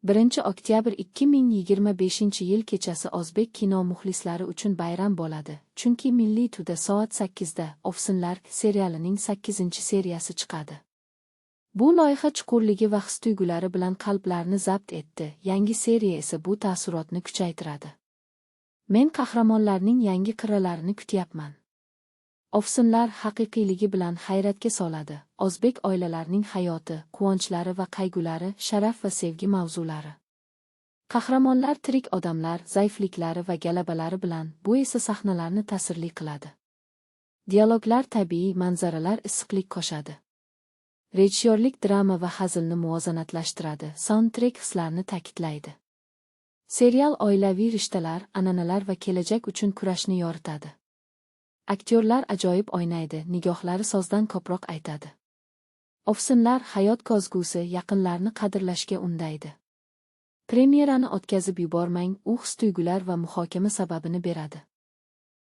1-oktyabr 2025-yil kechasi o'zbek kino muxlislari uchun bayram bo'ladi, chunki Milliy to'da soat 8 da Ofsinlar serialining 8-seriyasi chiqadi. Bu loyiha chuqurligi va his-tuyg'ulari bilan qalblarni zabt etdi, yangi seriya esa bu taassurotni kuchaytiradi. Men qahramonlarning yangi qirralarini kutyapman. Ofsinlar haqiqiyligi bilan hayratga soladi. O'zbek oilalarining hayoti, quvonchlari va qayg'ulari, sharaf va sevgi mavzulari. Qahramonlar tirik odamlar, zaifliklari va g'alabalari bilan, bu esa sahnalarni ta'sirli qiladi. Dialoglar tabiiy, manzaralar issiqlik qo'shadi. Rejissyorlik drama va hazilni muvozanatlashtiradi, soundtrack hislarni ta'kidlaydi. Serial oilaviy rishtalar, an'analar va kelajak uchun kurashni yoritadi. Aktyorlar ajoyib o'ynaydi, nigohlari so'zdan ko'proq aytadi. Ofsinlar hayot ko'zgusi, yaqinlarni qadrlashga undaydi. Premyerani o'tkazib yubormang, u his-tuyg'ular va muhokama sababini beradi.